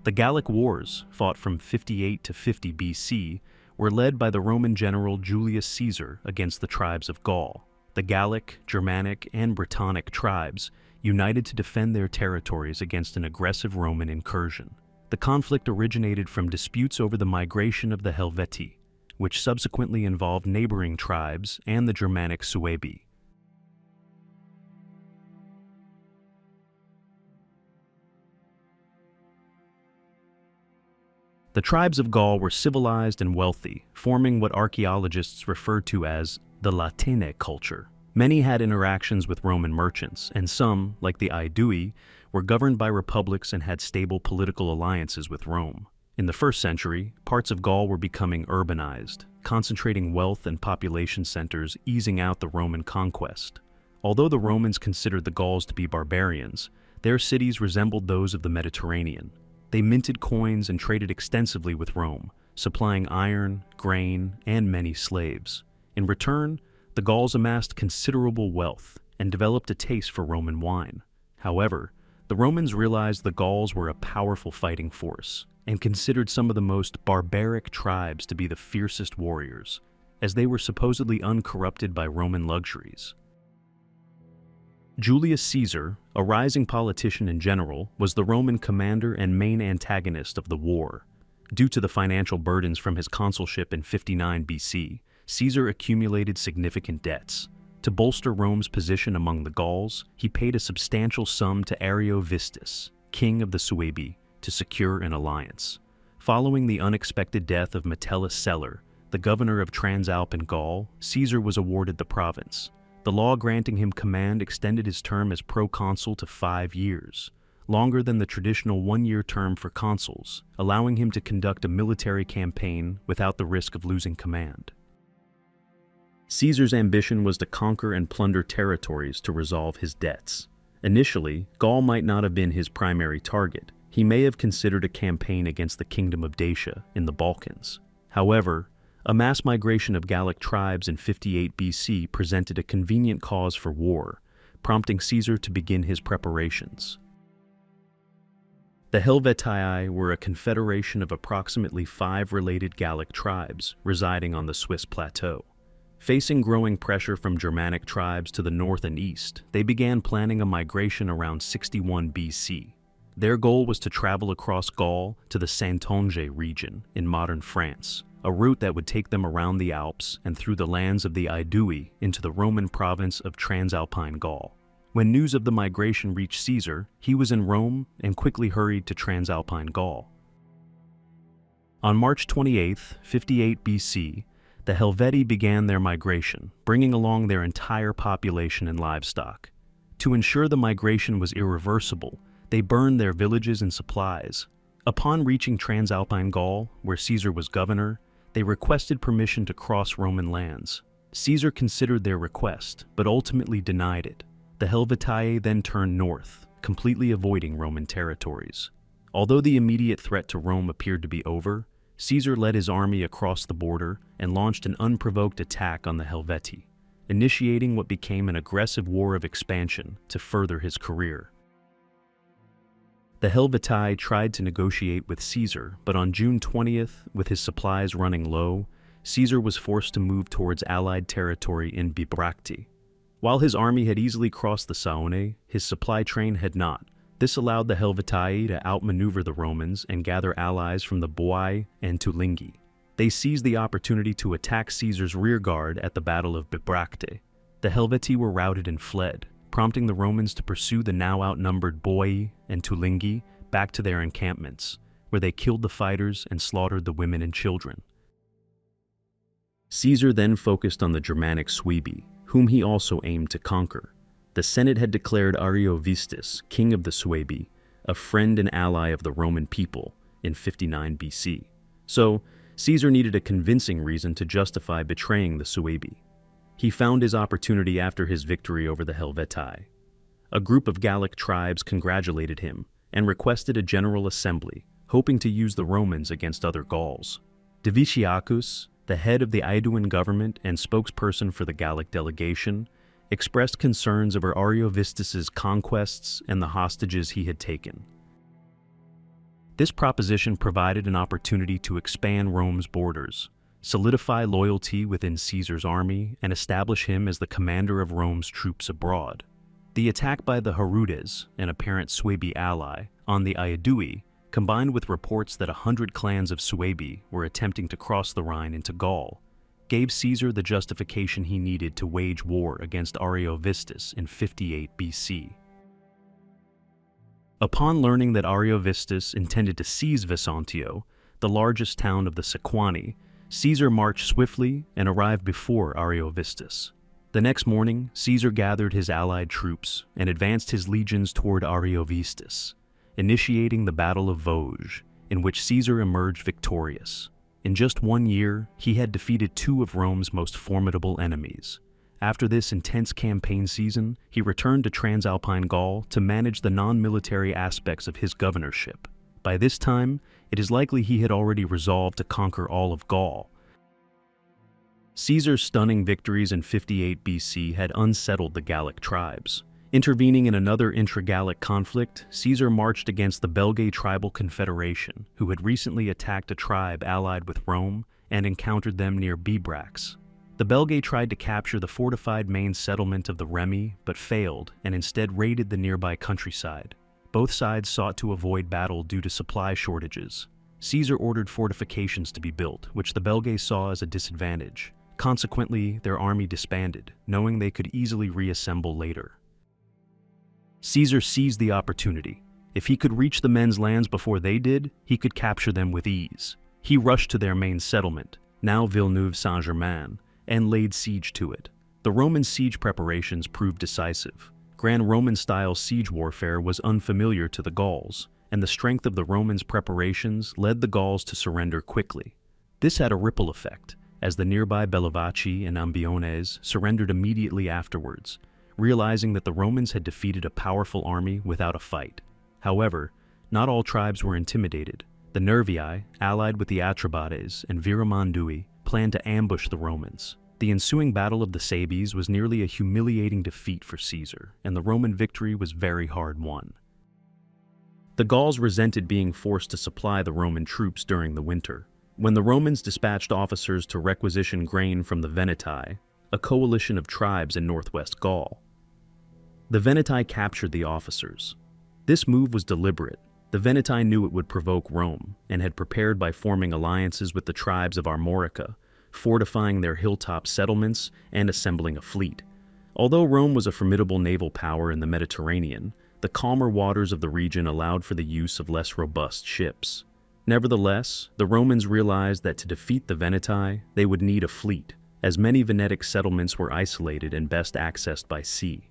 The Gallic Wars, fought from 58 to 50 BC, were led by the Roman general Julius Caesar against the tribes of Gaul. The Gallic, Germanic, and Brittonic tribes united to defend their territories against an aggressive Roman incursion. The conflict originated from disputes over the migration of the Helvetii, which subsequently involved neighbouring tribes and the Germanic Suebi. The tribes of Gaul were civilized and wealthy, forming what archaeologists refer to as the Latine culture. Many had interactions with Roman merchants, and some, like the Aedui, were governed by republics and had stable political alliances with Rome. In the 1st century, parts of Gaul were becoming urbanized, concentrating wealth and population centers, easing out the Roman conquest. Although the Romans considered the Gauls to be barbarians, their cities resembled those of the Mediterranean. They minted coins and traded extensively with Rome, supplying iron, grain, and many slaves. In return, the Gauls amassed considerable wealth and developed a taste for Roman wine. However, the Romans realized the Gauls were a powerful fighting force and considered some of the most barbaric tribes to be the fiercest warriors, as they were supposedly uncorrupted by Roman luxuries. Julius Caesar, a rising politician and general, was the Roman commander and main antagonist of the war. Due to the financial burdens from his consulship in 59 BC, Caesar accumulated significant debts. To bolster Rome's position among the Gauls, he paid a substantial sum to Ariovistus, king of the Suebi, to secure an alliance. Following the unexpected death of Metellus Celer, the governor of Transalpine Gaul, Caesar was awarded the province. The law granting him command extended his term as proconsul to 5 years, longer than the traditional 1-year term for consuls, allowing him to conduct a military campaign without the risk of losing command. Caesar's ambition was to conquer and plunder territories to resolve his debts. Initially, Gaul might not have been his primary target. He may have considered a campaign against the kingdom of Dacia in the Balkans. However, a mass migration of Gallic tribes in 58 BC presented a convenient cause for war, prompting Caesar to begin his preparations. The Helvetii were a confederation of approximately 5 related Gallic tribes residing on the Swiss plateau. Facing growing pressure from Germanic tribes to the north and east, they began planning a migration around 61 BC. Their goal was to travel across Gaul to the Saintonge region in modern France, a route that would take them around the Alps and through the lands of the Aedui into the Roman province of Transalpine Gaul. When news of the migration reached Caesar, he was in Rome and quickly hurried to Transalpine Gaul. On March 28, 58 BC, the Helvetii began their migration, bringing along their entire population and livestock. To ensure the migration was irreversible, they burned their villages and supplies. Upon reaching Transalpine Gaul, where Caesar was governor, they requested permission to cross Roman lands. Caesar considered their request, but ultimately denied it. The Helvetii then turned north, completely avoiding Roman territories. Although the immediate threat to Rome appeared to be over, Caesar led his army across the border and launched an unprovoked attack on the Helvetii, initiating what became an aggressive war of expansion to further his career. The Helvetii tried to negotiate with Caesar, but on June 20th, with his supplies running low, Caesar was forced to move towards Allied territory in Bibracte. While his army had easily crossed the Saone, his supply train had not. This allowed the Helvetii to outmaneuver the Romans and gather allies from the Boii and Tulingi. They seized the opportunity to attack Caesar's rearguard at the Battle of Bibracte. The Helvetii were routed and fled, prompting the Romans to pursue the now outnumbered Boii and Tulingi back to their encampments, where they killed the fighters and slaughtered the women and children. Caesar then focused on the Germanic Suebi, whom he also aimed to conquer. The Senate had declared Ariovistus, king of the Suebi, a friend and ally of the Roman people in 59 BC. So, Caesar needed a convincing reason to justify betraying the Suebi. He found his opportunity after his victory over the Helvetii. A group of Gallic tribes congratulated him and requested a general assembly, hoping to use the Romans against other Gauls. Diviciacus, the head of the Aeduan government and spokesperson for the Gallic delegation, expressed concerns over Ariovistus's conquests and the hostages he had taken. This proposition provided an opportunity to expand Rome's borders, solidify loyalty within Caesar's army, and establish him as the commander of Rome's troops abroad. The attack by the Herudes, an apparent Suebi ally, on the Aedui, combined with reports that 100 clans of Suebi were attempting to cross the Rhine into Gaul, gave Caesar the justification he needed to wage war against Ariovistus in 58 BC. Upon learning that Ariovistus intended to seize Vesontio, the largest town of the Sequani, Caesar marched swiftly and arrived before Ariovistus. The next morning, Caesar gathered his allied troops and advanced his legions toward Ariovistus, initiating the Battle of Vosges, in which Caesar emerged victorious. In just 1 year, he had defeated 2 of Rome's most formidable enemies. After this intense campaign season, he returned to Transalpine Gaul to manage the non-military aspects of his governorship. By this time, it is likely he had already resolved to conquer all of Gaul. Caesar's stunning victories in 58 BC had unsettled the Gallic tribes. Intervening in another intra-Gallic conflict, Caesar marched against the Belgae tribal confederation, who had recently attacked a tribe allied with Rome and encountered them near Bibrax. The Belgae tried to capture the fortified main settlement of the Remi, but failed and instead raided the nearby countryside. Both sides sought to avoid battle due to supply shortages. Caesar ordered fortifications to be built, which the Belgae saw as a disadvantage. Consequently, their army disbanded, knowing they could easily reassemble later. Caesar seized the opportunity. If he could reach the men's lands before they did, he could capture them with ease. He rushed to their main settlement, now Villeneuve-Saint-Germain, and laid siege to it. The Roman siege preparations proved decisive. Grand Roman-style siege warfare was unfamiliar to the Gauls, and the strength of the Romans' preparations led the Gauls to surrender quickly. This had a ripple effect, as the nearby Bellovaci and Ambiones surrendered immediately afterwards, realizing that the Romans had defeated a powerful army without a fight. However, not all tribes were intimidated. The Nervii, allied with the Atrebates and Virimandui, planned to ambush the Romans. The ensuing Battle of the Sabes was nearly a humiliating defeat for Caesar, and the Roman victory was very hard won. The Gauls resented being forced to supply the Roman troops during the winter. When the Romans dispatched officers to requisition grain from the Veneti, a coalition of tribes in northwest Gaul, the Veneti captured the officers. This move was deliberate. The Veneti knew it would provoke Rome, and had prepared by forming alliances with the tribes of Armorica, fortifying their hilltop settlements and assembling a fleet. Although Rome was a formidable naval power in the Mediterranean, the calmer waters of the region allowed for the use of less robust ships. Nevertheless, the Romans realized that to defeat the Veneti, they would need a fleet, as many Venetic settlements were isolated and best accessed by sea.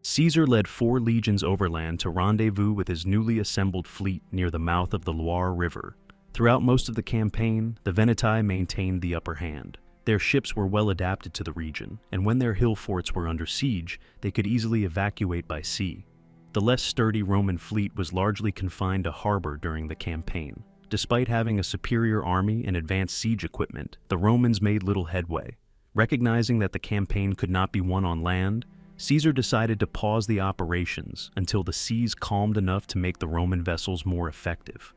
Caesar led 4 legions overland to rendezvous with his newly assembled fleet near the mouth of the Loire River. Throughout most of the campaign, the Veneti maintained the upper hand. Their ships were well adapted to the region, and when their hill forts were under siege, they could easily evacuate by sea. The less sturdy Roman fleet was largely confined to harbor during the campaign. Despite having a superior army and advanced siege equipment, the Romans made little headway. Recognizing that the campaign could not be won on land, Caesar decided to pause the operations until the seas calmed enough to make the Roman vessels more effective.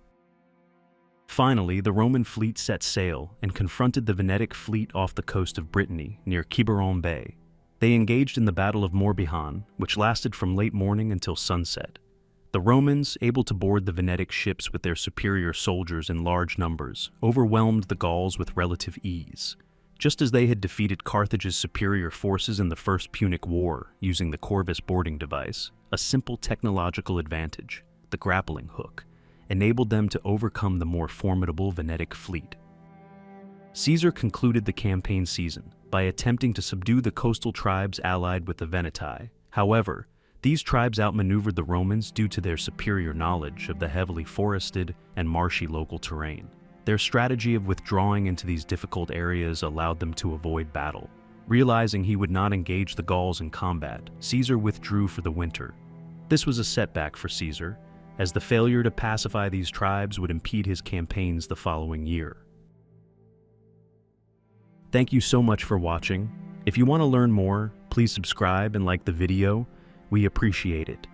Finally, the Roman fleet set sail and confronted the Venetic fleet off the coast of Brittany near Quiberon Bay. They engaged in the Battle of Morbihan, which lasted from late morning until sunset. The Romans, able to board the Venetic ships with their superior soldiers in large numbers, overwhelmed the Gauls with relative ease. Just as they had defeated Carthage's superior forces in the First Punic War using the Corvus boarding device, a simple technological advantage, the grappling hook, enabled them to overcome the more formidable Venetic fleet. Caesar concluded the campaign season by attempting to subdue the coastal tribes allied with the Veneti. However, these tribes outmaneuvered the Romans due to their superior knowledge of the heavily forested and marshy local terrain. Their strategy of withdrawing into these difficult areas allowed them to avoid battle. Realizing he would not engage the Gauls in combat, Caesar withdrew for the winter. This was a setback for Caesar, as the failure to pacify these tribes would impede his campaigns the following year. Thank you so much for watching. If you want to learn more, please subscribe and like the video. We appreciate it.